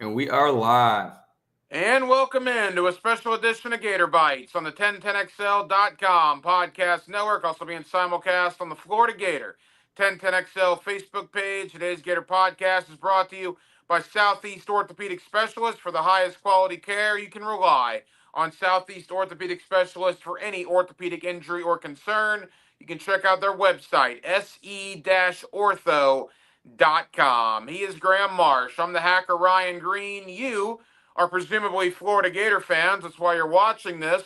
And we are live. And welcome in to a special edition of Gator Bytes on the 1010XL.com podcast network, also being simulcast on the Florida Gator 1010XL Facebook page. Today's Gator podcast is brought to you by Southeast Orthopedic Specialists. For the highest quality care, you can rely on Southeast Orthopedic Specialists for any orthopedic injury or concern. You can check out their website, se-ortho.com. He is Graham Marsh. I'm the hacker Ryan Green. You are presumably Florida Gator fans. That's why you're watching this.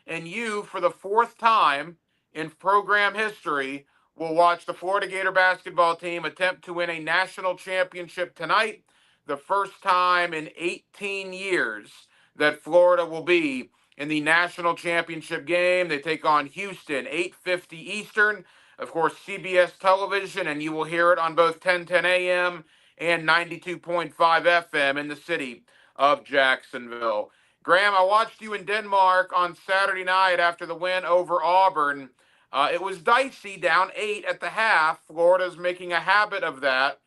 And you, for the fourth time in program history, will watch the Florida Gator basketball team attempt to win a national championship tonight. The first time in 18 years that Florida will be in the national championship game. They take on Houston, 8:50 Eastern. Of course, CBS television, and you will hear it on both 1010 AM and 92.5 FM in the city of Jacksonville. Graham, I watched you in Denmark on Saturday night after the win over Auburn. It was dicey, down 8 at the half. Florida's making a habit of that.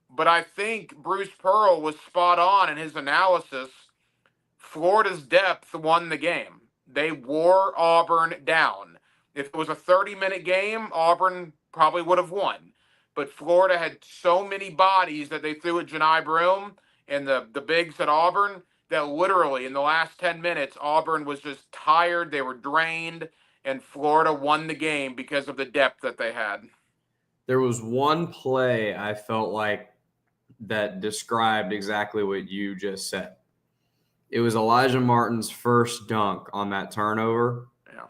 But I think Bruce Pearl was spot on in his analysis. Florida's depth won the game. They wore Auburn down. If it was a 30-minute game, Auburn probably would have won. But Florida had so many bodies that they threw at Janai Broome and the bigs at Auburn that literally in the last 10 minutes, Auburn was just tired. They were drained, and Florida won the game because of the depth that they had. There was one play I felt like that described exactly what you just said. It was Elijah Martin's first dunk on that turnover. Yeah.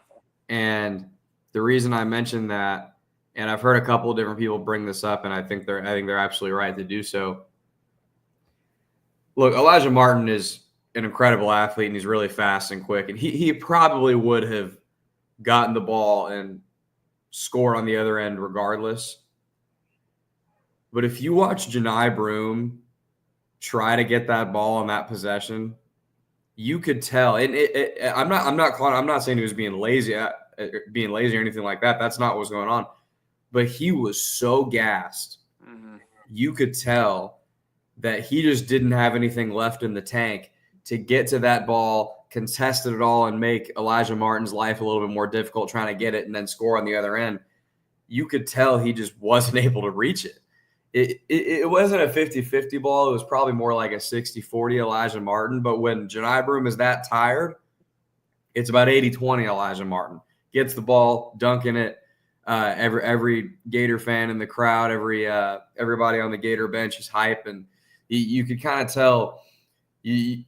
And the reason I mentioned that, and I've heard a couple of different people bring this up, and I think they're absolutely right to do so. Look, Elijah Martin is an incredible athlete, and he's really fast and quick. And he probably would have gotten the ball and scored on the other end regardless. But if you watch Janai Broome try to get that ball in that possession, you could tell. And I'm not saying he was being lazy or anything like that. That's not what was going on. But he was so gassed. Mm-hmm. You could tell that he just didn't have anything left in the tank to get to that ball, contest it all, and make Elijah Martin's life a little bit more difficult trying to get it and then score on the other end. You could tell he just wasn't able to reach it. It wasn't a 50-50 ball. It was probably more like a 60-40 Elijah Martin. But when Janai Broome is that tired, it's about 80-20 Elijah Martin. Gets the ball, dunking it. Every Gator fan in the crowd, everybody on the Gator bench is hype. And you could kind of tell it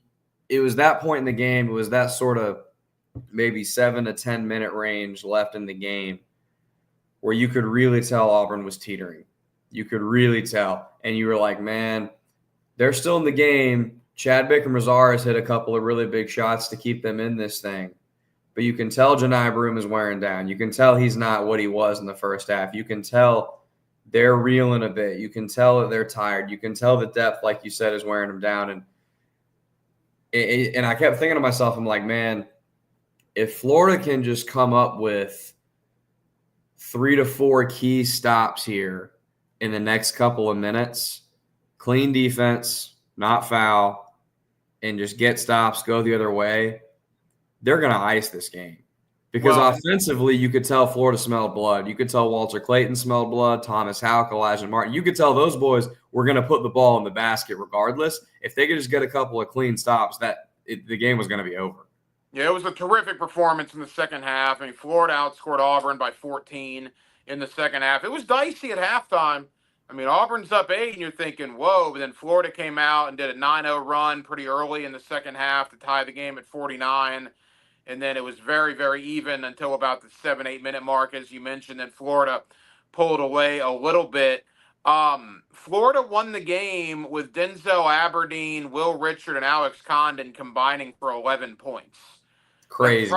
was that point in the game. It was that sort of maybe 7 to 10 minute range left in the game where you could really tell Auburn was teetering. You could really tell. And you were like, man, they're still in the game. Chad Bickham-Rosales hit a couple of really big shots to keep them in this thing. But you can tell Janai Broome is wearing down. You can tell he's not what he was in the first half. You can tell they're reeling a bit. You can tell that they're tired. You can tell the depth, like you said, is wearing them down. And I kept thinking to myself, I'm like, man, if Florida can just come up with 3 to 4 key stops here in the next couple of minutes, clean defense, not foul, and just get stops, go the other way, they're going to ice this game. Because offensively, you could tell Florida smelled blood. You could tell Walter Clayton smelled blood, Thomas Houck, Elijah Martin. You could tell those boys were going to put the ball in the basket regardless. If they could just get a couple of clean stops, the game was going to be over. Yeah, it was a terrific performance in the second half. I mean, Florida outscored Auburn by 14 in the second half. It was dicey at halftime. I mean, Auburn's up 8, and you're thinking, whoa. But then Florida came out and did a 9-0 run pretty early in the second half to tie the game at 49. And then it was very, very even until about the 7-8 minute mark, as you mentioned. Then Florida pulled away a little bit. Florida won the game with Denzel Aberdeen, Will Richard, and Alex Condon combining for 11 points. Crazy.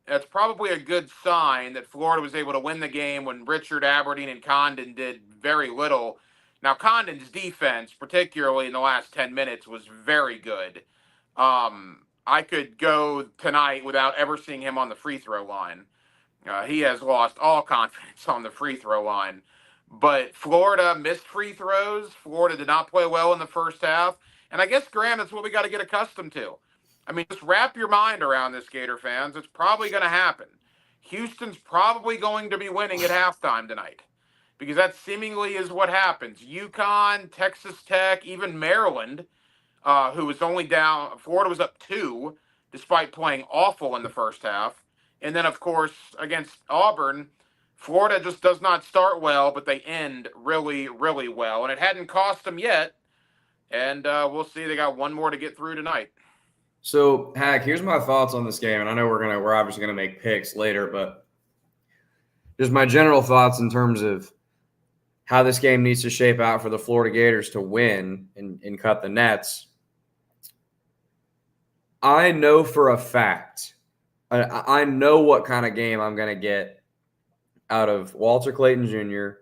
That's probably a good sign that Florida was able to win the game when Richard, Aberdeen, and Condon did very little. Now, Condon's defense, particularly in the last 10 minutes, was very good. I could go tonight without ever seeing him on the free throw line. He has lost all confidence on the free throw line. But Florida missed free throws. Florida did not play well in the first half. And I guess, Graham, that's what we got to get accustomed to. I mean, just wrap your mind around this, Gator fans. It's probably going to happen. Houston's probably going to be winning at halftime tonight because that seemingly is what happens. UConn, Texas Tech, even Maryland, who was only down, Florida was up 2 despite playing awful in the first half. And then, of course, against Auburn, Florida just does not start well, but they end really, really well. And it hadn't cost them yet. And we'll see. They got one more to get through tonight. So, Hack, here's my thoughts on this game, and I know we're obviously gonna make picks later, but just my general thoughts in terms of how this game needs to shape out for the Florida Gators to win and cut the nets. I know for a fact, I know what kind of game I'm gonna get out of Walter Clayton Jr.,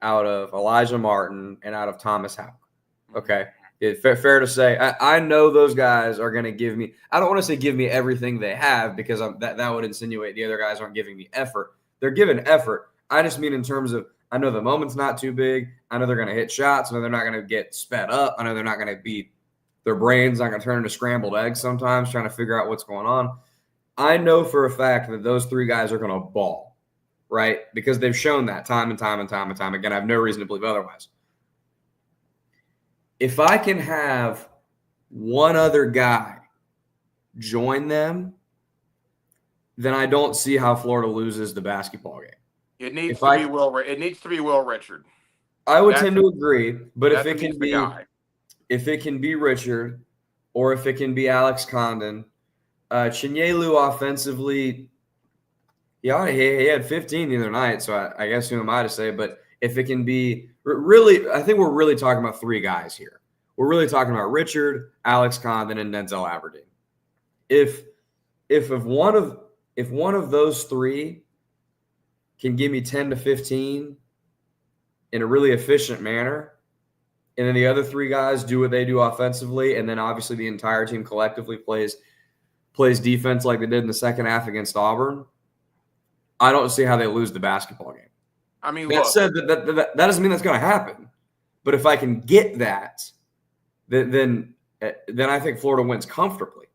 out of Elijah Martin, and out of Thomas Houck. Okay. It's fair to say, I know those guys are going to give me – I don't want to say give me everything they have because that would insinuate the other guys aren't giving me effort. They're giving effort. I just mean in terms of I know the moment's not too big. I know they're going to hit shots. I know they're not going to get sped up. I know they're not going to be – their brain's not going to turn into scrambled eggs sometimes trying to figure out what's going on. I know for a fact that those 3 guys are going to ball, right, because they've shown that time and time and time and time again. I have no reason to believe otherwise. If I can have one other guy join them, then I don't see how Florida loses the basketball game. It needs to be Will Richard. I would tend to agree, but if it can be Richard, or if it can be Alex Condon, Chinyelu offensively, he had 15 the other night, so I guess who am I to say? But if it can be really, I think we're really talking about 3 guys here. We're really talking about Richard, Alex Condon, and Denzel Aberdeen. If one of those 3 can give me 10 to 15 in a really efficient manner, and then the other 3 guys do what they do offensively, and then obviously the entire team collectively plays defense like they did in the second half against Auburn, I don't see how they lose the basketball game. I mean, that said, that doesn't mean that's going to happen. But if I can get that, then I think Florida wins comfortably.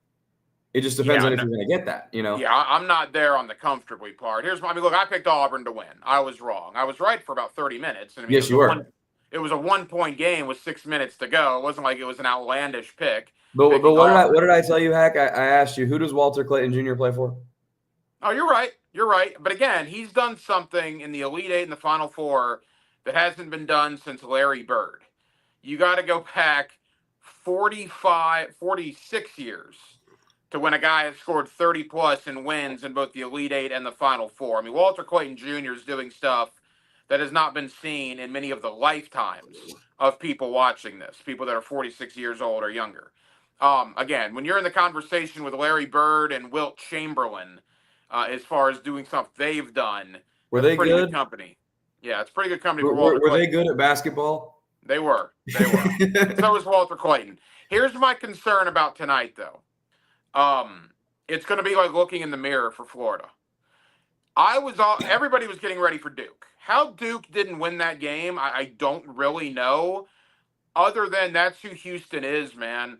It just depends on if you're going to get that, you know? Yeah, I'm not there on the comfortably part. Look, I picked Auburn to win. I was wrong. I was right for about 30 minutes. And yes, you were. It was a 1-point game with 6 minutes to go. It wasn't like it was an outlandish pick. But what did I tell you, Hack? I asked you, who does Walter Clayton Jr. play for? Oh, you're right. You're right. But again, he's done something in the Elite Eight and the Final Four that hasn't been done since Larry Bird. You got to go back 46 years to when a guy has scored 30-plus and wins in both the Elite Eight and the Final Four. I mean, Walter Clayton Jr. is doing stuff that has not been seen in many of the lifetimes of people watching this, people that are 46 years old or younger. Again, when you're in the conversation with Larry Bird and Wilt Chamberlain, as far as doing stuff they've done, were they pretty good company? Yeah, it's pretty good company. Were they good at basketball? They were. So was Walter Clayton. Here's my concern about tonight, though. It's going to be like looking in the mirror for Florida. Everybody was getting ready for Duke. How Duke didn't win that game, I don't really know. Other than that's who Houston is, man.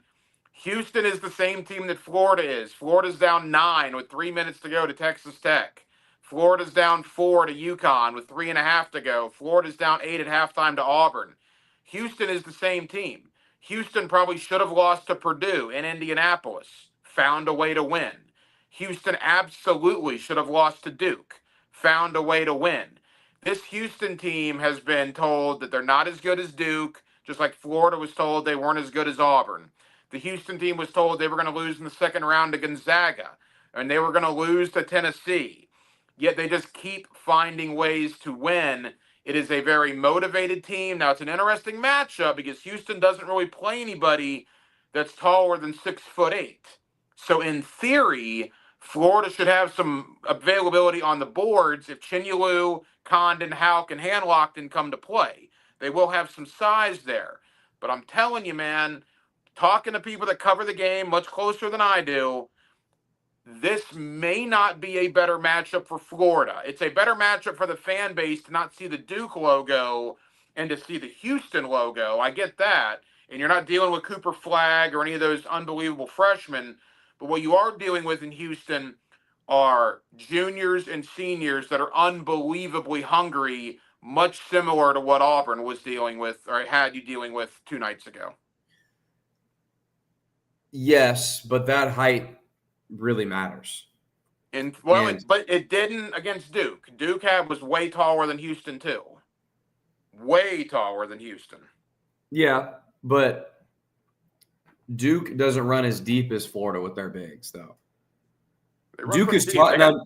Houston is the same team that Florida is. Florida's down 9 with 3 minutes to go to Texas Tech. Florida's down 4 to UConn with 3.5 to go. Florida's down 8 at halftime to Auburn. Houston is the same team. Houston probably should have lost to Purdue in Indianapolis. Found a way to win. Houston absolutely should have lost to Duke. Found a way to win. This Houston team has been told that they're not as good as Duke, just like Florida was told they weren't as good as Auburn. The Houston team was told they were going to lose in the second round to Gonzaga, and they were going to lose to Tennessee. Yet they just keep finding ways to win. It is a very motivated team. Now, it's an interesting matchup because Houston doesn't really play anybody that's taller than 6'8". So in theory, Florida should have some availability on the boards if Chinyelu, Condon, Houck, and Hanlockton come to play. They will have some size there. But I'm telling you, man, talking to people that cover the game much closer than I do, this may not be a better matchup for Florida. It's a better matchup for the fan base to not see the Duke logo and to see the Houston logo. I get that. And you're not dealing with Cooper Flagg or any of those unbelievable freshmen. But what you are dealing with in Houston are juniors and seniors that are unbelievably hungry, much similar to what Auburn was dealing with or had you dealing with 2 nights ago. Yes, but that height really matters. But it didn't against Duke. Duke was way taller than Houston too. Way taller than Houston. Yeah, but Duke doesn't run as deep as Florida with their bigs, though. Duke is taught now.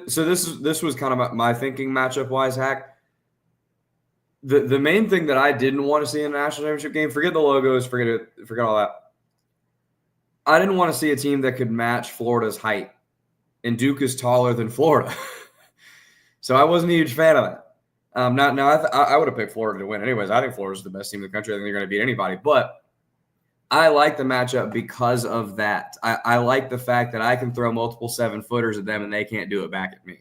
So this was kind of my thinking matchup wise, Hack. The main thing that I didn't want to see in a national championship game, forget the logos, forget all that. I didn't want to see a team that could match Florida's height, and Duke is taller than Florida, so I wasn't a huge fan of that. I would have picked Florida to win anyways. I think Florida's the best team in the country. I think they're going to beat anybody, but I like the matchup because of that. I like the fact that I can throw multiple 7-footers at them and they can't do it back at me.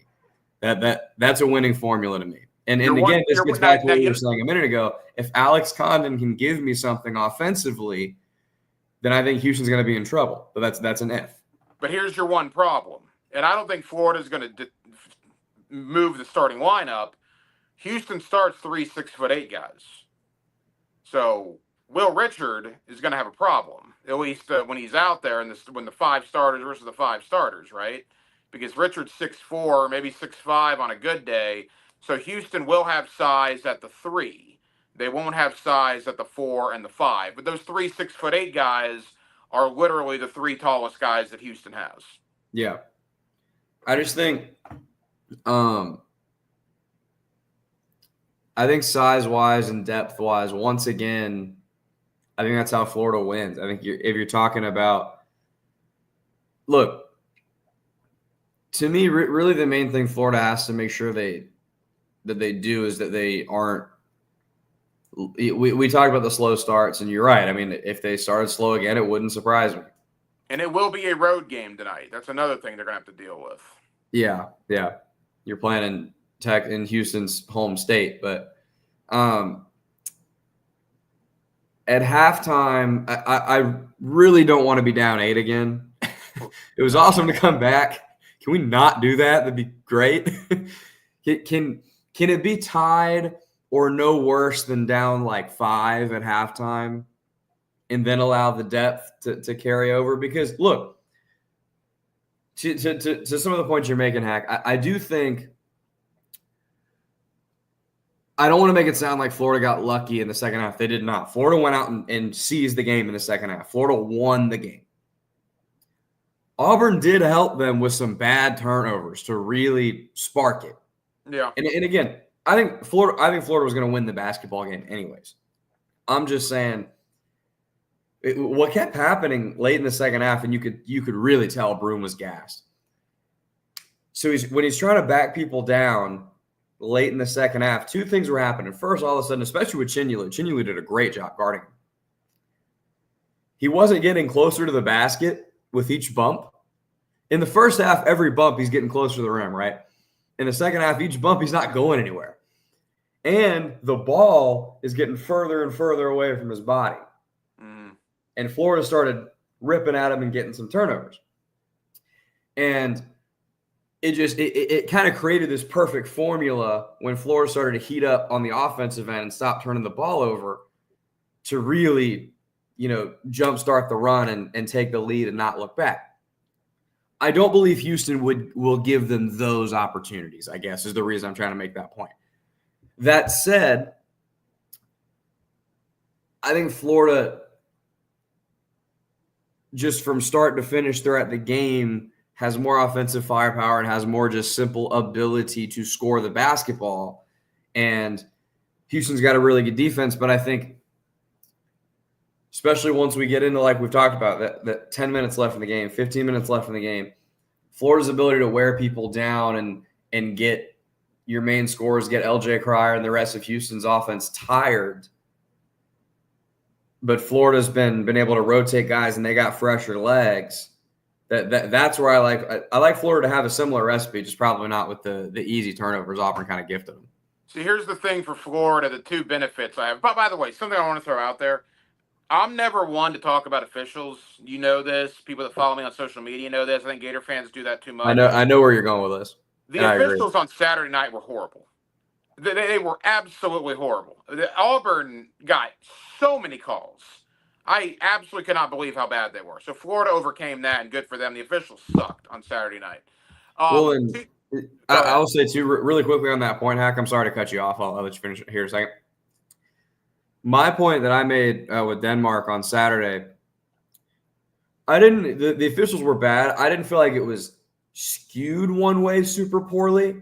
That's a winning formula to me. And again, this gets back to what you were saying a minute ago. If Alex Condon can give me something offensively, then I think Houston's going to be in trouble. But that's an if. But here's your one problem, and I don't think Florida's going to move the starting lineup. Houston starts 3 6'8" guys, so Will Richard is going to have a problem, at least when he's out there when the 5 starters versus the 5 starters, right? Because Richard's 6'4", maybe 6'5" on a good day. So Houston will have size at the 3. They won't have size at the 4 and the 5. But those 3 6'8" guys are literally the 3 tallest guys that Houston has. Yeah. I just think size-wise and depth-wise, once again, I think that's how Florida wins. I think if you're talking about – look, to me, really the main thing Florida has to make sure that they do is that they aren't – we talked about the slow starts, and you're right. I mean, if they started slow again, it wouldn't surprise me. And it will be a road game tonight. That's another thing they're going to have to deal with. Yeah. You're playing in Houston's home state, but at halftime, I really don't want to be down 8 again. It was awesome to come back. Can we not do that? That'd be great. Can it be tied or no worse than down like 5 at halftime and then allow the depth to carry over? Because look, to some of the points you're making, Hack, I do think I don't want to make it sound like Florida got lucky in the second half. They did not. Florida went out and seized the game in the second half. Florida won the game. Auburn did help them with some bad turnovers to really spark it. Yeah. And again, I think Florida was going to win the basketball game anyways. I'm just saying what kept happening late in the second half, and you could really tell Broome was gassed. So when he's trying to back people down late in the second half, 2 things were happening. First, all of a sudden, especially with Chinulu did a great job guarding him. He wasn't getting closer to the basket with each bump. In the first half, every bump, he's getting closer to the rim, right? In the second half, each bump, he's not going anywhere. And the ball is getting further and further away from his body. Mm. And Florida started ripping at him and getting some turnovers. And it kind of created this perfect formula when Florida started to heat up on the offensive end and stop turning the ball over to really, jumpstart the run and take the lead and not look back. I don't believe Houston will give them those opportunities, I guess, is the reason I'm trying to make that point. That said, I think Florida, just from start to finish throughout the game, has more offensive firepower and has more just simple ability to score the basketball. And Houston's got a really good defense, but I think especially once we get into, like we've talked about, that 10 minutes left in the game, 15 minutes left in the game, Florida's ability to wear people down and get your main scorers, get LJ Cryer and the rest of Houston's offense tired. But Florida's been able to rotate guys, and they got fresher legs. That's where I like Florida to have a similar recipe, just probably not with the easy turnovers Auburn kind of gifted them. So here's the thing for Florida, the 2 benefits I have. But by the way, something I want to throw out there. I'm never one to talk about officials. You know this. People that follow me on social media know this. I think Gator fans do that too much. I know where you're going with this, The and I agree. officials on Saturday night were horrible. They were absolutely horrible. Auburn got so many calls. I absolutely cannot believe how bad they were. So Florida overcame that, and good for them. The officials sucked on Saturday night. Well, and Go ahead. I'll say too, really quickly on that point, Hack. I'm sorry to cut you off. I'll let you finish here in a second. My point that I made with Denmark on Saturday, I didn't. The officials were bad. I didn't feel like it was skewed one way super poorly.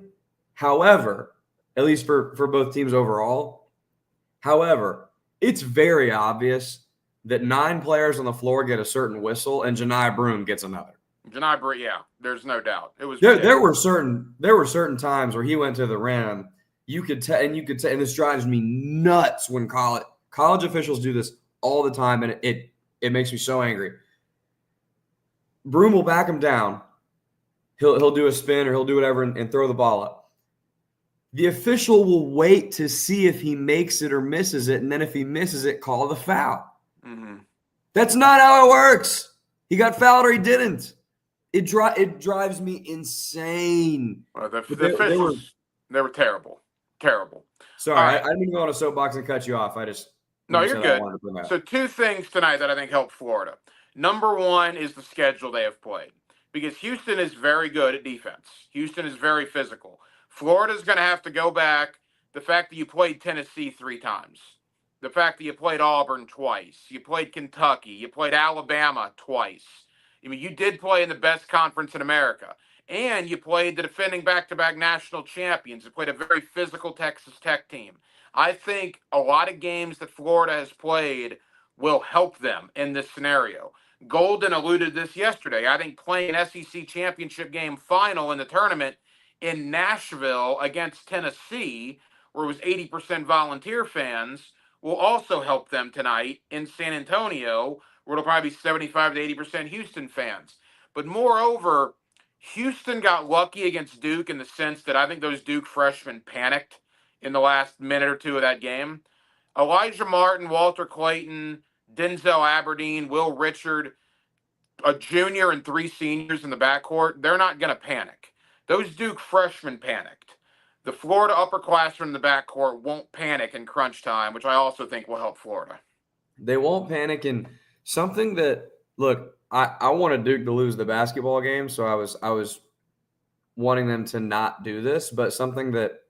However, at least for both teams overall. However, it's very obvious that 9 players on the floor get a certain whistle, and Janai Broom gets another. Yeah, there's no doubt. It was there were certain times where he went to the rim. You could tell, and this drives me nuts when college officials do this all the time, and it makes me so angry. Broom will back him down. He'll do a spin or he'll do whatever and throw the ball up. The official will wait to see if he makes it or misses it, and then if he misses it, call the foul. Mm-hmm. That's not how it works. He got fouled or he didn't. It drives me insane. Well, the officials, they were terrible. Terrible. Sorry, right. I didn't even go on a soapbox and cut you off. No, you're good. So 2 things tonight that I think helped Florida. Number 1 is the schedule they have played, because Houston is very good at defense. Houston is very physical. Florida's going to have to go back. The fact that you played Tennessee 3 times, the fact that you played Auburn twice, you played Kentucky, you played Alabama twice. I mean, you did play in the best conference in America, and you played the defending back-to-back national champions. You played a very physical Texas Tech team. I think a lot of games that Florida has played will help them in this scenario. Golden alluded to this yesterday. I think playing an SEC championship game final in the tournament in Nashville against Tennessee, where it was 80% volunteer fans, will also help them tonight in San Antonio, where it'll probably be 75 to 80% Houston fans. But moreover, Houston got lucky against Duke in the sense that I think those Duke freshmen panicked in the last minute or 2 of that game. Elijah Martin, Walter Clayton, Denzel Aberdeen, Will Richard, a junior and 3 seniors in the backcourt, they're not going to panic. Those Duke freshmen panicked. The Florida upperclassmen in the backcourt won't panic in crunch time, which I also think will help Florida. They won't panic. And something that, look, I wanted Duke to lose the basketball game, so I was wanting them to not do this, but something that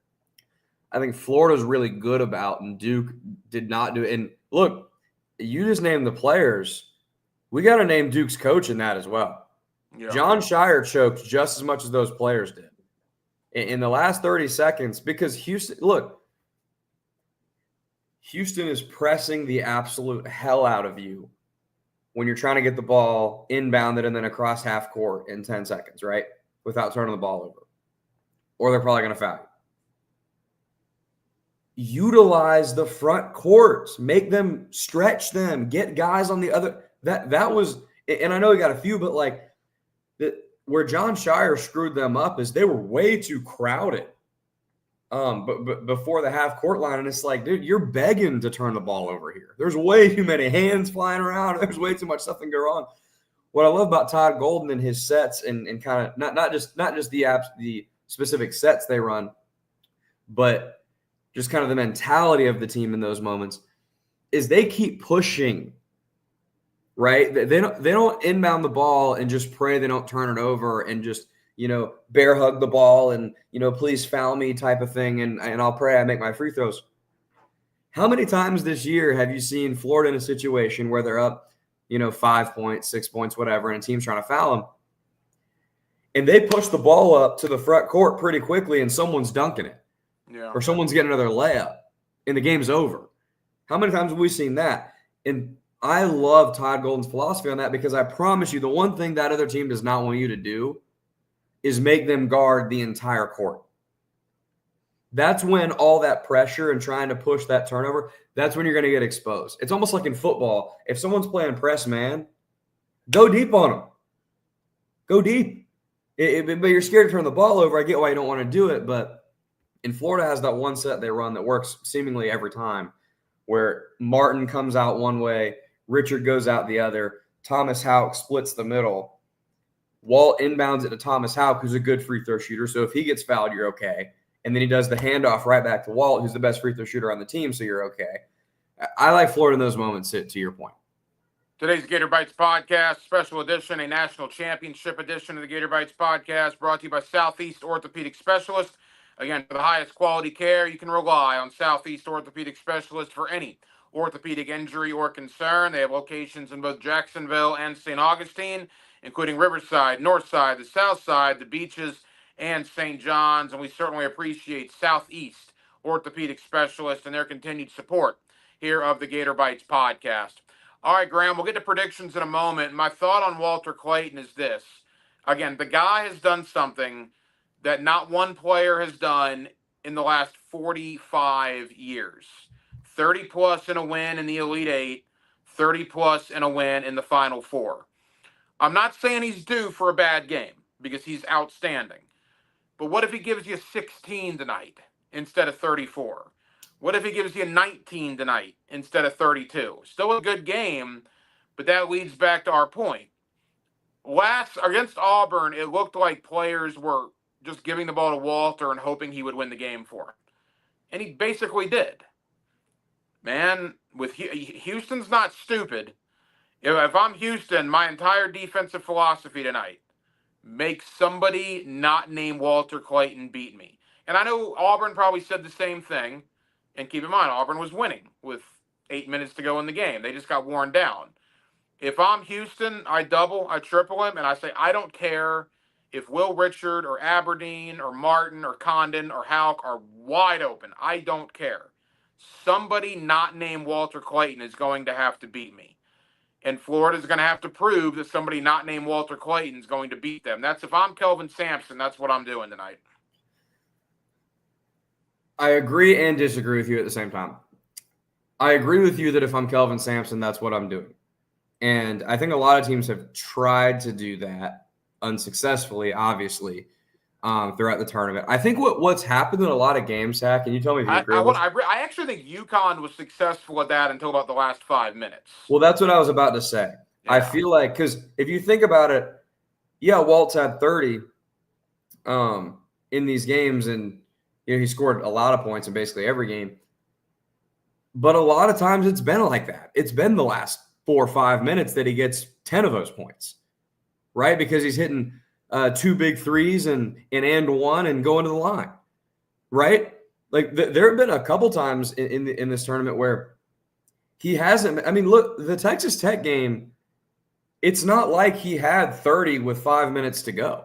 I think Florida's really good about and Duke did not do. And look, you just named the players. We got to name Duke's coach in that as well. Yeah. John Shire choked just as much as those players did in the last 30 seconds because Houston is pressing the absolute hell out of you when you're trying to get the ball inbounded and then across half court in 10 seconds, right? Without turning the ball over. Or they're probably going to foul you. Utilize the front courts. Make them stretch them. Get guys on the other. That was – and I know he got a few, but like where John Shire screwed them up is they were way too crowded but before the half court line. And it's like, dude, you're begging to turn the ball over here. There's way too many hands flying around. There's way too much stuff that can go wrong. What I love about Todd Golden and his sets and kind of not just the specific sets they run, but just kind of the mentality of the team in those moments is they keep pushing, right? They don't inbound the ball and just pray they don't turn it over and just, bear hug the ball and, please foul me type of thing. And I'll pray I make my free throws. How many times this year have you seen Florida in a situation where they're up, 5 points, 6 points, whatever, and a team's trying to foul them? And they push the ball up to the front court pretty quickly and someone's dunking it. Yeah. Or someone's getting another layup and the game's over. How many times have we seen that? And I love Todd Golden's philosophy on that because I promise you the one thing that other team does not want you to do is make them guard the entire court. That's when all that pressure and trying to push that turnover, that's when you're going to get exposed. It's almost like in football. If someone's playing press man, go deep on them. Go deep. But you're scared to turn the ball over. I get why you don't want to do it, but in Florida has that one set they run that works seemingly every time where Martin comes out one way, Richard goes out the other. Thomas Houck splits the middle. Walt inbounds it to Thomas Houck, who's a good free throw shooter. So if he gets fouled, you're okay. And then he does the handoff right back to Walt, who's the best free throw shooter on the team, so you're okay. I like Florida in those moments, to your point. Today's Gator Bytes podcast, special edition, a national championship edition of the Gator Bytes podcast, brought to you by Southeast Orthopedic Specialist. Again, for the highest quality care, you can rely on Southeast Orthopedic Specialist for any orthopedic injury or concern. They have locations in both Jacksonville and St. Augustine, including Riverside, Northside, the South Side, the Beaches, and St. John's. And we certainly appreciate Southeast Orthopedic Specialist and their continued support here of the Gator Bytes podcast. All right, Graham, we'll get to predictions in a moment. My thought on Walter Clayton is this. Again, the guy has done something that not one player has done in the last 45 years. 30-plus in a win in the Elite Eight, 30-plus in a win in the Final Four. I'm not saying he's due for a bad game because he's outstanding. But what if he gives you 16 tonight instead of 34? What if he gives you 19 tonight instead of 32? Still a good game, but that leads back to our point. Last against Auburn, it looked like players were just giving the ball to Walter and hoping he would win the game for him. And he basically did. Man, with Houston's not stupid. If I'm Houston, my entire defensive philosophy tonight, make somebody not named Walter Clayton beat me. And I know Auburn probably said the same thing. And keep in mind, Auburn was winning with 8 minutes to go in the game. They just got worn down. If I'm Houston, I double, I triple him, and I say, I don't care if Will Richard or Aberdeen or Martin or Condon or Houck are wide open. I don't care. Somebody not named Walter Clayton is going to have to beat me. And Florida's going to have to prove that somebody not named Walter Clayton is going to beat them. That's if I'm Kelvin Sampson, that's what I'm doing tonight. I agree and disagree with you at the same time. I agree with you that if I'm Kelvin Sampson, that's what I'm doing. And I think a lot of teams have tried to do that unsuccessfully, obviously, throughout the tournament. I think what's happened in a lot of games, Zach, and you tell me if you agree with this. I actually think UConn was successful at that until about the last 5 minutes. Well, that's what I was about to say. Yeah. I feel like, because if you think about it, yeah, Walt's had 30 in these games, and he scored a lot of points in basically every game. But a lot of times it's been like that. It's been the last 4 or 5 minutes that he gets 10 of those points, right? Because he's hitting 2 big threes and one and going to the line, right? Like there have been a couple times in this tournament where he hasn't. I mean, look, the Texas Tech game, it's not like he had 30 with 5 minutes to go.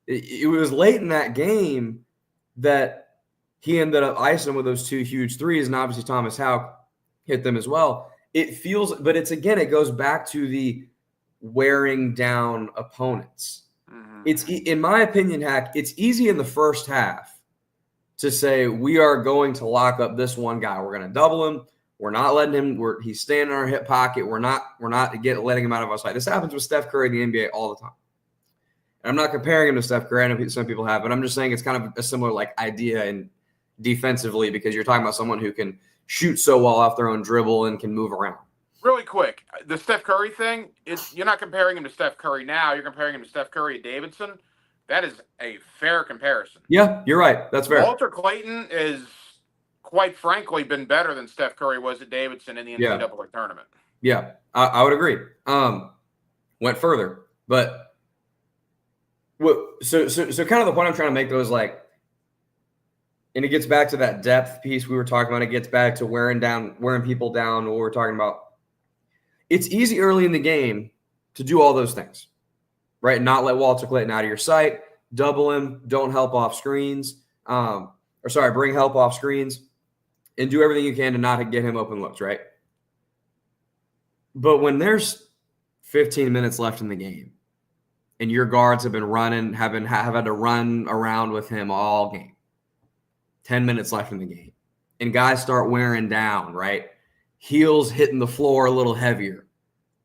It was late in that game that he ended up icing with those 2 huge threes, and obviously Thomas Houck hit them as well. It feels, but it goes back to the wearing down opponents. Mm-hmm. It's, in my opinion, Hack, it's easy in the first half to say we are going to lock up this one guy. We're going to double him. We're not letting him. He's staying in our hip pocket. We're not letting him out of our sight. This happens with Steph Curry in the NBA all the time. And I'm not comparing him to Steph Curry. I know some people have, but I'm just saying it's kind of a similar idea in defensively, because you're talking about someone who can shoot so well off their own dribble and can move around. Really quick, the Steph Curry thing, you're not comparing him to Steph Curry now. You're comparing him to Steph Curry at Davidson. That is a fair comparison. Yeah, you're right. That's fair. Walter Clayton is, quite frankly, been better than Steph Curry was at Davidson in the NCAA tournament. Yeah, I would agree. Went further, but so kind of the point I'm trying to make, though, is and it gets back to that depth piece we were talking about. It gets back to wearing people down, what we're talking about. It's easy early in the game to do all those things, right? Not let Walter Clayton out of your sight, double him, don't help off screens, bring help off screens, and do everything you can to not get him open looks, right? But when there's 15 minutes left in the game, and your guards have been running, have had to run around with him all game. 10 minutes left in the game. And guys start wearing down, right? Heels hitting the floor a little heavier,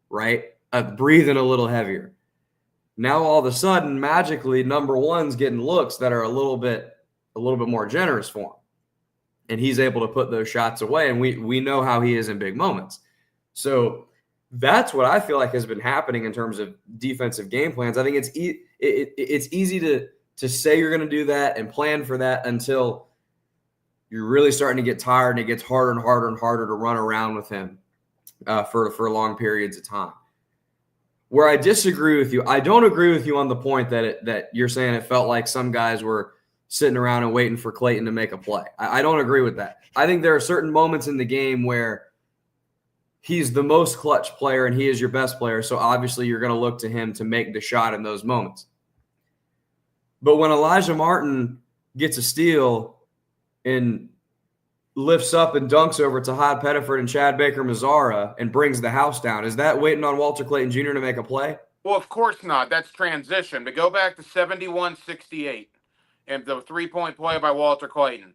right? Breathing a little heavier. Now all of a sudden, magically, number one's getting looks that are a little bit more generous for him. And he's able to put those shots away. And we know how he is in big moments. So that's what I feel like has been happening in terms of defensive game plans. I think it's easy to say you're going to do that and plan for that until you're really starting to get tired and it gets harder and harder and harder to run around with him for long periods of time. Where I disagree with you, I don't agree with you on the point that you're saying it felt like some guys were sitting around and waiting for Clayton to make a play. I don't agree with that. I think there are certain moments in the game where he's the most clutch player and he is your best player, so obviously you're going to look to him to make the shot in those moments. But when Elijah Martin gets a steal and lifts up and dunks over to Todd Pettiford and Chad Baker-Mazara and brings the house down, is that waiting on Walter Clayton Jr. to make a play? Well, of course not. That's transition. But go back to 71-68 and the three-point play by Walter Clayton.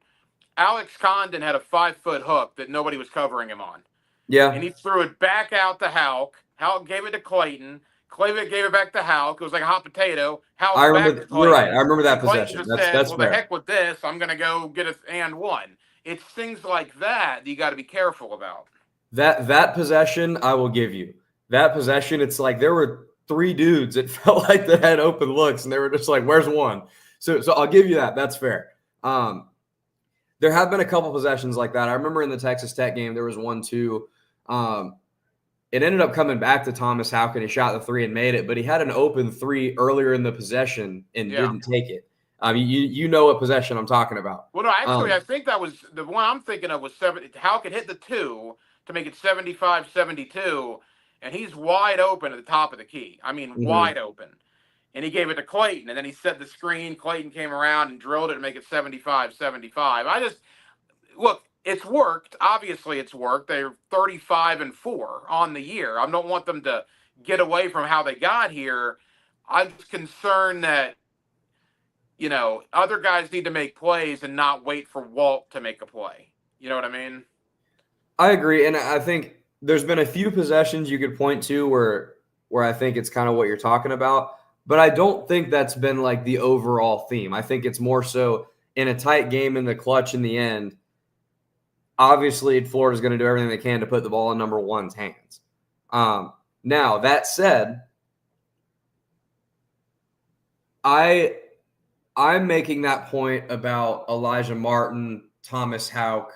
Alex Condon had a 5-foot hook that nobody was covering him on. Yeah. And he threw it back out to Houck. Houck gave it to Clayton. Clayton gave it back to Houck. It was like a hot potato. Houck I remember. back to Clayton. You're right. I remember that And Clayton possession. just That's said, fair. the heck with this. I'm going to go get a and one. It's things like that you got to be careful about. That possession, I will give you. That possession, it's like there were 3 dudes. It felt like they had open looks, and they were just like, "Where's one?" So I'll give you that. That's fair. There have been a couple possessions like that. I remember in the Texas Tech game, there was one too. It ended up coming back to Thomas Houck, and he shot the 3 and made it, but he had an open 3 earlier in the possession and didn't take it. You know what possession I'm talking about. Well, no, actually, I think that was the one I'm thinking of was 7. Houck had hit the 2 to make it 75-72, and he's wide open at the top of the key. I mean, wide open. And he gave it to Clayton, and then he set the screen. Clayton came around and drilled it to make it 75-75. Look, it's worked. Obviously, it's worked. They're 35-4 on the year. I don't want them to get away from how they got here. I'm just concerned that, other guys need to make plays and not wait for Walt to make a play. You know what I mean? I agree, and I think there's been a few possessions you could point to where I think it's kind of what you're talking about, but I don't think that's been like the overall theme. I think it's more so in a tight game in the clutch in the end. Obviously, Florida's going to do everything they can to put the ball in number 1's hands. Now, that said, I'm making that point about Elijah Martin, Thomas Houck,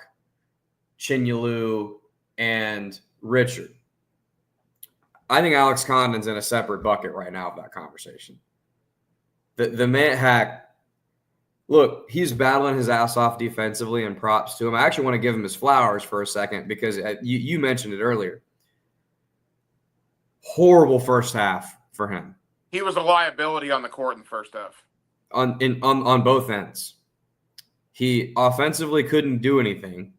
Chinyelu, and Richard. I think Alex Condon's in a separate bucket right now of that conversation. The man hack, look, he's battling his ass off defensively, and props to him. I actually want to give him his flowers for a second because you mentioned it earlier. Horrible first half for him. He was a liability on the court in the first half. On both ends. He offensively couldn't do anything.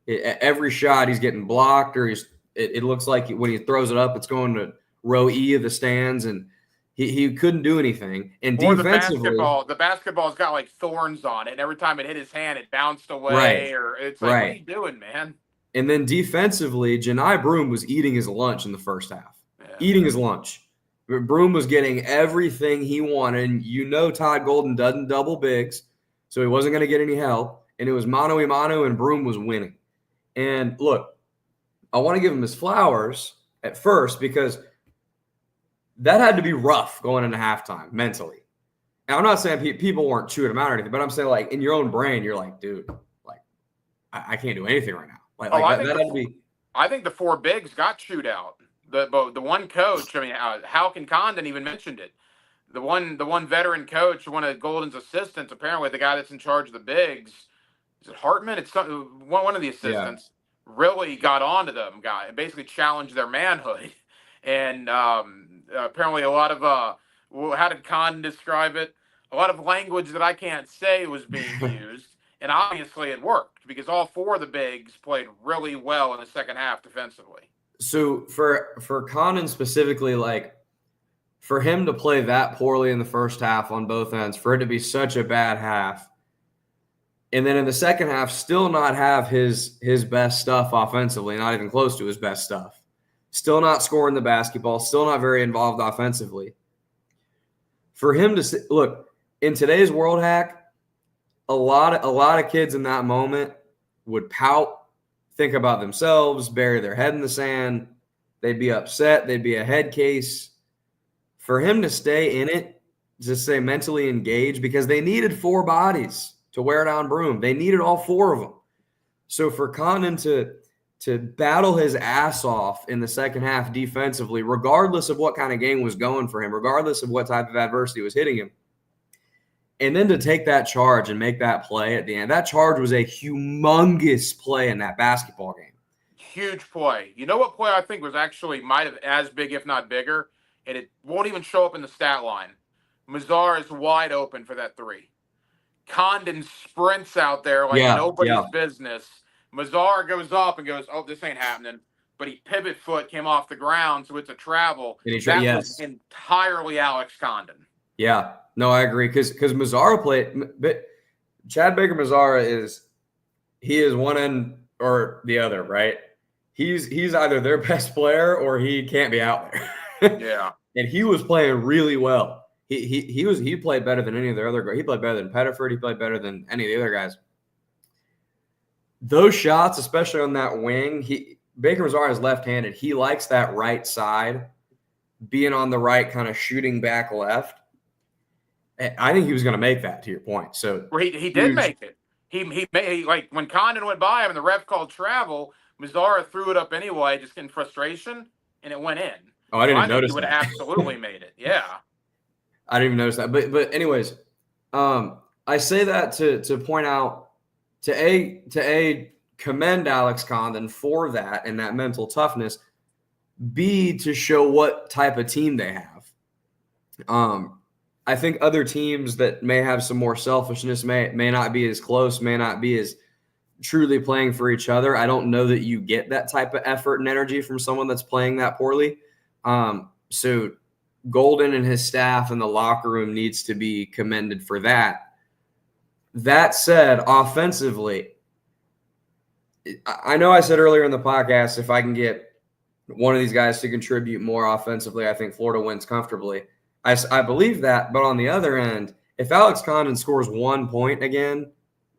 Every shot he's getting blocked, or it looks like when he throws it up, it's going to row E of the stands, and he couldn't do anything. And or defensively, the basketball's got like thorns on it, and every time it hit his hand, it bounced away. Right. Or it's like, what are you doing, man? And then defensively, Janai Broome was eating his lunch in the first half. Yeah. Eating his lunch. Broome was getting everything he wanted. And Todd Golden doesn't double bigs, so he wasn't going to get any help. And it was mano a mano, and Broome was winning. And look, I want to give him his flowers at first because that had to be rough going into halftime mentally. And I'm not saying people weren't chewing him out or anything, but I'm saying, like, in your own brain, you're like, dude, like, I can't do anything right now. I think the 4 bigs got chewed out. The one coach, I mean, Houck and Condon even mentioned it. The one veteran coach, one of Golden's assistants, apparently the guy that's in charge of the bigs, is it Hartman? It's one of the assistants. Really got onto them, guy, and basically challenged their manhood. And apparently a lot of how did Condon describe it? A lot of language that I can't say was being used. And obviously it worked because all 4 of the bigs played really well in the second half defensively. So for Condon specifically, like, for him to play that poorly in the first half on both ends, for it to be such a bad half, and then in the second half still not have his best stuff offensively, not even close to his best stuff, still not scoring the basketball, still not very involved offensively. For him to look, in today's world, hack, a lot of kids in that moment would pout, think about themselves, bury their head in the sand, They'd be upset. They'd be a head case. For him to stay in it, to stay mentally engaged, because they needed 4 bodies to wear down Broome. They needed all 4 of them. So for Condon to battle his ass off in the second half defensively, regardless of what kind of game was going for him, regardless of what type of adversity was hitting him, and then to take that charge and make that play at the end, that charge was a humongous play in that basketball game. Huge play. You know what play I think was actually might have as big, if not bigger, and it won't even show up in the stat line. Mazar is wide open for that 3. Condon sprints out there like nobody's business. Mazar goes up and goes, "Oh, this ain't happening." But he pivot foot came off the ground, so it's a travel. That was entirely Alex Condon. Yeah, no, I agree. Because Mazzara played, but Chad Baker Mazzara he is one end or the other, right? He's either their best player or he can't be out there. Yeah, and he was playing really well. He played better than any of the other guys. He played better than Pettiford. He played better than any of the other guys. Those shots, especially on that wing, Baker Mazzara is left-handed. He likes that right side, being on the right, kind of shooting back left. I think he was going to make that, to your point. So he did make it. He made, like, when Condon went by him and the ref called travel, Mazzara threw it up anyway, just in frustration, and it went in. Oh, I didn't even notice that. He would have absolutely made it. Yeah. I didn't even notice that. But anyways, I say that to point out to commend Alex Condon for that and that mental toughness. B, to show what type of team they have. I think other teams that may have some more selfishness may not be as close, may not be as truly playing for each other. I don't know that you get that type of effort and energy from someone that's playing that poorly. So Golden and his staff in the locker room needs to be commended for that. That said, offensively, I know I said earlier in the podcast, if I can get one of these guys to contribute more offensively, I think Florida wins comfortably. I believe that, but on the other end, if Alex Condon scores 1 point again,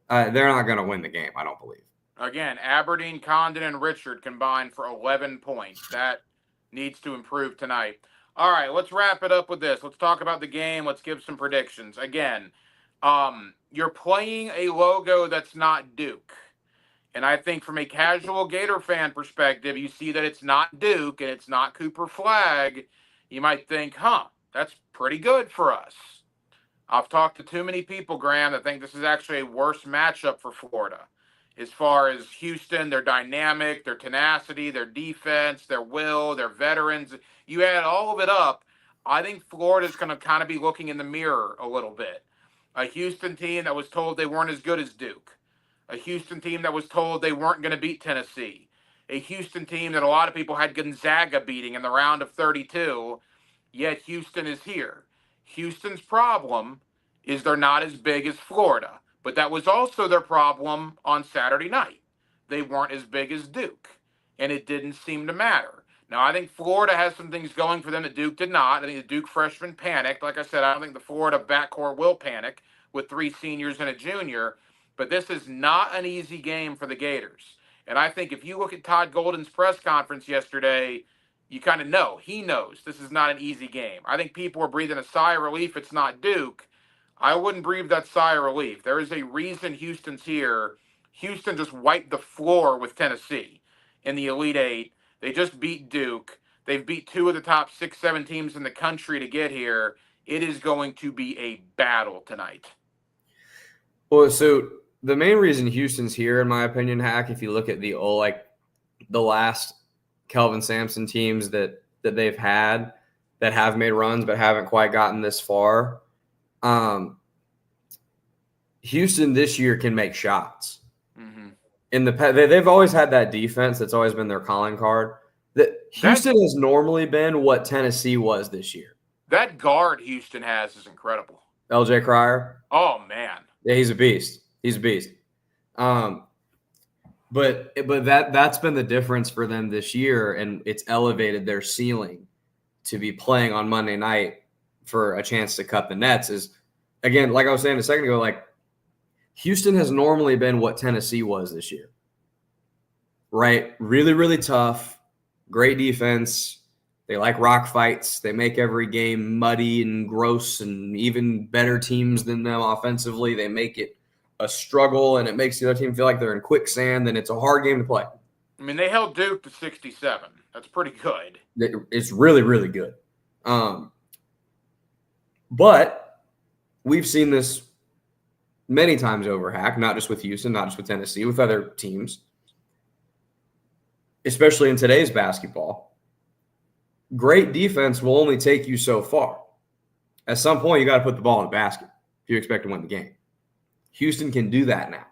they're not going to win the game, I don't believe. Again, Aberdeen, Condon, and Richard combined for 11 points. That needs to improve tonight. All right, let's wrap it up with this. Let's talk about the game. Let's give some predictions. Again, you're playing a logo that's not Duke. And I think from a casual Gator fan perspective, you see that it's not Duke and it's not Cooper Flag. You might think, that's pretty good for us. I've talked to too many people, Graham, that think this is actually a worse matchup for Florida. As far as Houston, their dynamic, their tenacity, their defense, their will, their veterans, you add all of it up, I think Florida's going to kind of be looking in the mirror a little bit. A Houston team that was told they weren't as good as Duke. A Houston team that was told they weren't going to beat Tennessee. A Houston team that a lot of people had Gonzaga beating in the round of 32, yet Houston is here. Houston's problem is they're not as big as Florida, but that was also their problem on Saturday night. They weren't as big as Duke, and it didn't seem to matter. Now, I think Florida has some things going for them that Duke did not. I think the Duke freshmen panicked. Like I said, I don't think the Florida backcourt will panic with 3 seniors and a junior, but this is not an easy game for the Gators. And I think if you look at Todd Golden's press conference yesterday, you kind of know. He knows this is not an easy game. I think people are breathing a sigh of relief it's not Duke. I wouldn't breathe that sigh of relief. There is a reason Houston's here. Houston just wiped the floor with Tennessee in the Elite Eight. They just beat Duke. They've beat 2 of the top 6-7 teams in the country to get here. It is going to be a battle tonight. Well, so the main reason Houston's here, in my opinion, Hack, if you look at the last Kelvin Sampson teams that they've had that have made runs but haven't quite gotten this far, Houston this year can make shots. Mm-hmm. They've always had that defense that's always been their calling card. Houston has normally been what Tennessee was this year. That guard Houston has is incredible. LJ Cryer. Oh, man. Yeah, he's a beast. But that's been the difference for them this year, and it's elevated their ceiling to be playing on Monday night for a chance to cut the nets. Is, again, like I was saying a second ago, like Houston has normally been what Tennessee was this year, right? Really, really tough, great defense. They like rock fights. They make every game muddy and gross, and even better teams than them offensively. They make it a struggle, and it makes the other team feel like they're in quicksand, and it's a hard game to play. I mean, they held Duke to 67. That's pretty good. It's really, really good. But we've seen this many times over, Hack, not just with Houston, not just with Tennessee, with other teams, especially in today's basketball. Great defense will only take you so far. At some point, you got to put the ball in the basket if you expect to win the game. Houston can do that now.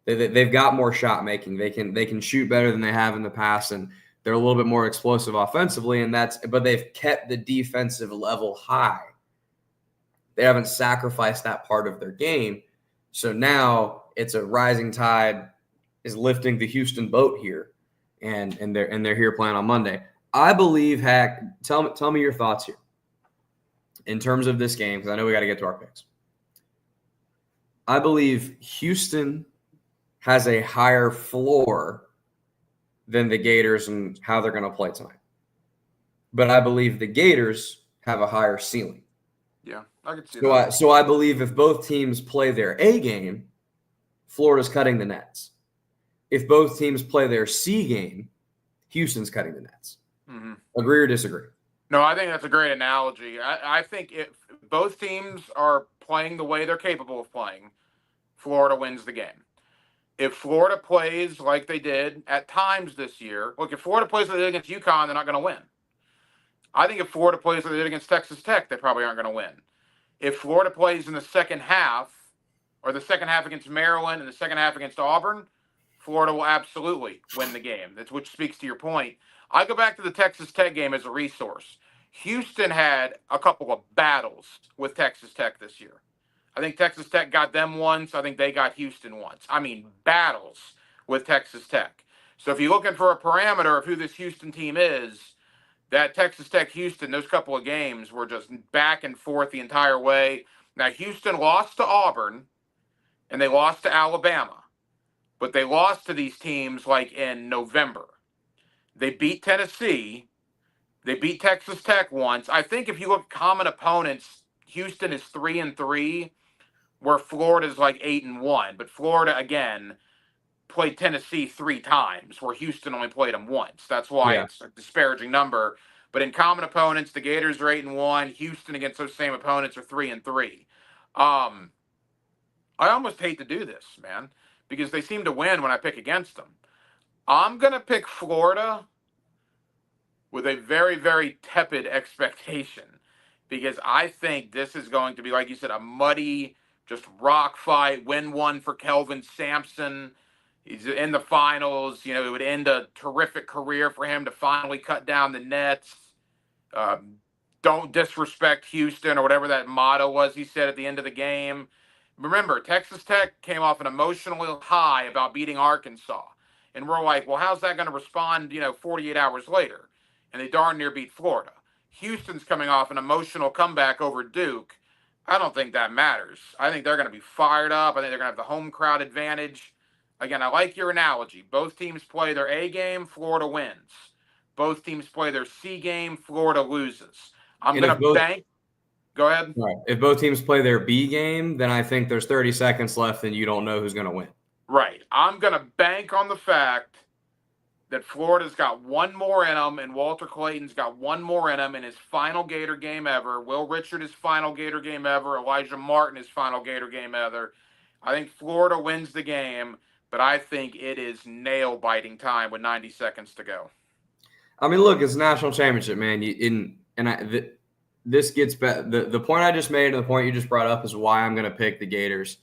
They've got more shot making. They can shoot better than they have in the past, and they're a little bit more explosive offensively. But they've kept the defensive level high. They haven't sacrificed that part of their game. So now it's a rising tide is lifting the Houston boat here, and they're here playing on Monday. I believe, Hack, tell me your thoughts here in terms of this game, because I know we got to get to our picks. I believe Houston has a higher floor than the Gators and how they're going to play tonight. But I believe the Gators have a higher ceiling. Yeah, I can see that. So I believe if both teams play their A game, Florida's cutting the nets. If both teams play their C game, Houston's cutting the nets. Mm-hmm. Agree or disagree? No, I think that's a great analogy. I think if both teams are playing the way they're capable of playing, Florida wins the game. If Florida plays like they did at times this year, look, if Florida plays like they did against UConn, they're not going to win. I think if Florida plays like they did against Texas Tech, they probably aren't going to win. If Florida plays in the second half, or the second half against Maryland and the second half against Auburn, Florida will absolutely win the game. Which speaks to your point. I go back to the Texas Tech game as a resource. Houston had a couple of battles with Texas Tech this year. I think Texas Tech got them once. I think they got Houston once. I mean, battles with Texas Tech. So if you're looking for a parameter of who this Houston team is, that Texas Tech Houston, those couple of games were just back and forth the entire way. Now, Houston lost to Auburn and they lost to Alabama, but they lost to these teams like in November. They beat Tennessee. They beat Texas Tech once. I think if you look at common opponents, Houston is 3-3, where Florida's like 8-1. But Florida, again, played Tennessee 3 times, where Houston only played them once. That's why it's a disparaging number. But in common opponents, the Gators are 8-1. Houston against those same opponents are 3-3. I almost hate to do this, man, because they seem to win when I pick against them. I'm going to pick Florida with a very, very tepid expectation, because I think this is going to be, like you said, a muddy, just rock fight, win one for Kelvin Sampson. He's in the finals. You know, it would end a terrific career for him to finally cut down the nets. Don't disrespect Houston, or whatever that motto was he said at the end of the game. Remember, Texas Tech came off an emotional high about beating Arkansas. And we're like, well, how's that going to respond, 48 hours later? And they darn near beat Florida. Houston's coming off an emotional comeback over Duke. I don't think that matters. I think they're going to be fired up. I think they're going to have the home crowd advantage. Again, I like your analogy. Both teams play their A game, Florida wins. Both teams play their C game, Florida loses. I'm going to bank. Go ahead. Right. If both teams play their B game, then I think there's 30 seconds left and you don't know who's going to win. Right. I'm going to bank on the fact that Florida's got one more in them, and Walter Clayton's got one more in him in his final Gator game ever. Will Richard, his final Gator game ever. Elijah Martin, his final Gator game ever. I think Florida wins the game, but I think it is nail-biting time with 90 seconds to go. I mean, look, it's a national championship, man. This gets back. The point I just made and the point you just brought up is why I'm going to pick the Gators.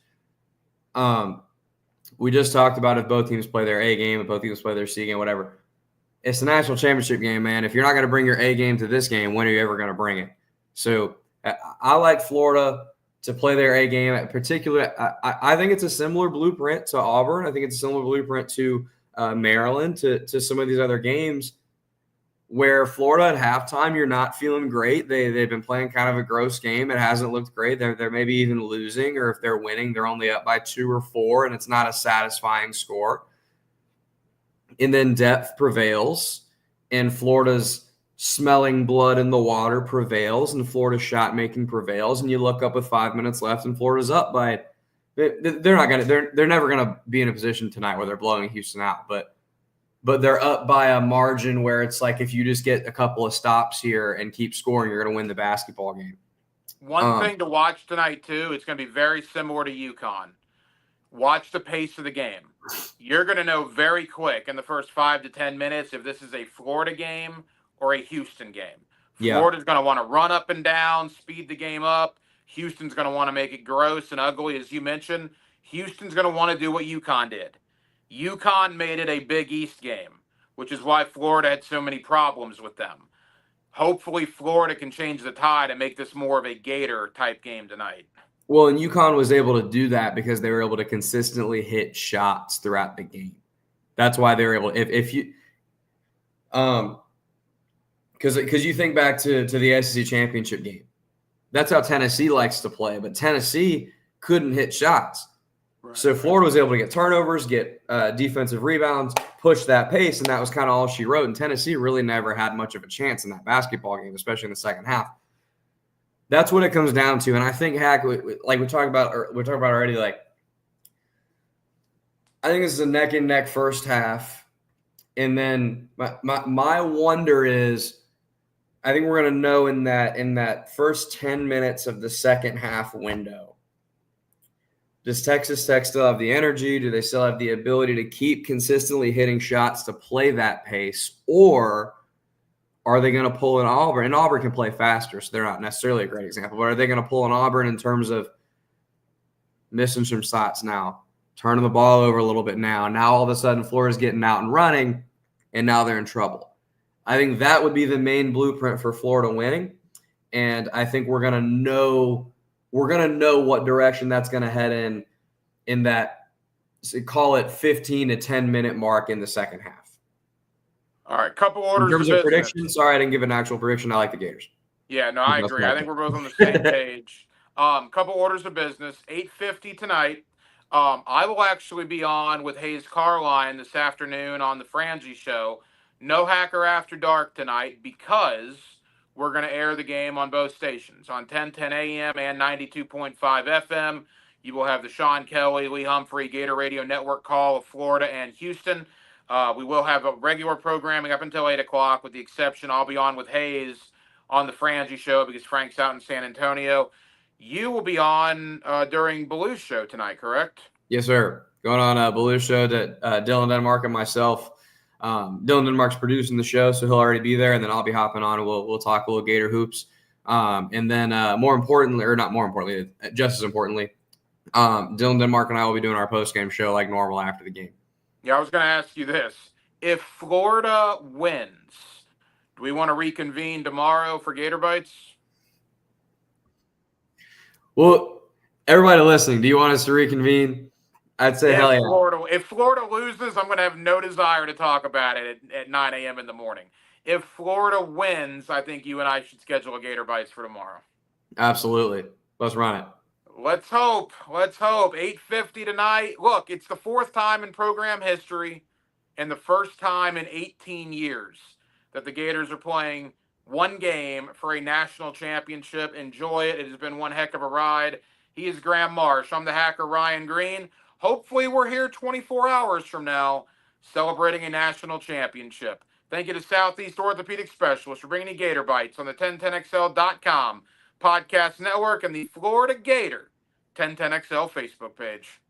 We just talked about if both teams play their A game, if both teams play their C game, whatever. It's a national championship game, man. If you're not going to bring your A game to this game, when are you ever going to bring it? So I like Florida to play their A game. Particularly, I think it's a similar blueprint to Auburn. I think it's a similar blueprint to Maryland, to some of these other games where Florida at halftime, you're not feeling great. They've been playing kind of a gross game. It hasn't looked great. They're maybe even losing, or if they're winning, they're only up by 2 or 4, and it's not a satisfying score. And then depth prevails, and Florida's smelling blood in the water prevails, and Florida's shot making prevails, and you look up with 5 minutes left, and Florida's up by. They're never gonna be in a position tonight where they're blowing Houston out, but they're up by a margin where it's like if you just get a couple of stops here and keep scoring, you're gonna win the basketball game. One thing to watch tonight too, it's going to be very similar to UConn. Watch the pace of the game. You're going to know very quick in the first 5 to 10 minutes if this is a Florida game or a Houston game. Florida's going to want to run up and down, speed the game up. Houston's going to want to make it gross and ugly, as you mentioned. Houston's going to want to do what UConn did. UConn made it a Big East game, which is why Florida had so many problems with them. Hopefully, Florida can change the tide and make this more of a Gator type game tonight. Well, and UConn was able to do that because they were able to consistently hit shots throughout the game. That's why they were able. If you, because you think back to the SEC championship game, that's how Tennessee likes to play. But Tennessee couldn't hit shots, right. So Florida was able to get turnovers, get defensive rebounds, push that pace, and that was kind of all she wrote. And Tennessee really never had much of a chance in that basketball game, especially in the second half. That's what it comes down to, and I think Hack, like we talked about already. Like, I think this is a neck and neck first half, and then my wonder is, I think we're gonna know in that first 10 minutes of the second half window. Does Texas Tech still have the energy? Do they still have the ability to keep consistently hitting shots to play that pace, or are they going to pull an Auburn? And Auburn can play faster, so they're not necessarily a great example. But are they going to pull an Auburn in terms of missing some shots now, turning the ball over a little bit now? Now all of a sudden Florida's getting out and running, and now they're in trouble. I think that would be the main blueprint for Florida winning, and I think we're going to know what direction that's going to head in that, call it 15 to 10 minute mark in the second half. All right, couple orders in terms of predictions. Sorry, I didn't give an actual prediction. I like the Gators. Yeah, no, I agree. I think we're both on the same page. Couple orders of business. 8:50 tonight. I will actually be on with Hayes Carline this afternoon on the Frangie Show. No Hacker After Dark tonight because we're going to air the game on both stations, on 1010 a.m. and 92.5 FM. You will have the Sean Kelly, Lee Humphrey, Gator Radio Network call of Florida and Houston. We will have a regular programming up until 8 o'clock, with the exception I'll be on with Hayes on the Frangie Show because Frank's out in San Antonio. You will be on during Belu's show tonight, correct? Yes, sir. Going on Belu's show that Dylan Denmark and myself. Dylan Denmark's producing the show, so he'll already be there, and then I'll be hopping on and we'll talk a little Gator hoops. And then just as importantly, Dylan Denmark and I will be doing our post-game show like normal after the game. Yeah, I was going to ask you this. If Florida wins, do we want to reconvene tomorrow for Gator Bytes? Well, everybody listening, do you want us to reconvene? I'd say hell yeah. If Florida loses, I'm going to have no desire to talk about it at 9 a.m. in the morning. If Florida wins, I think you and I should schedule a Gator Bytes for tomorrow. Absolutely. Let's run it. Let's hope. 8:50 tonight. Look, it's the fourth time in program history and the first time in 18 years that the Gators are playing one game for a national championship. Enjoy it. It has been one heck of a ride. He is Graham Marsh. I'm the hacker, Ryan Green. Hopefully we're here 24 hours from now celebrating a national championship. Thank you to Southeast Orthopedic Specialists for bringing you Gator Bytes on the 1010XL.com podcast network and the Florida Gator 1010XL Facebook page.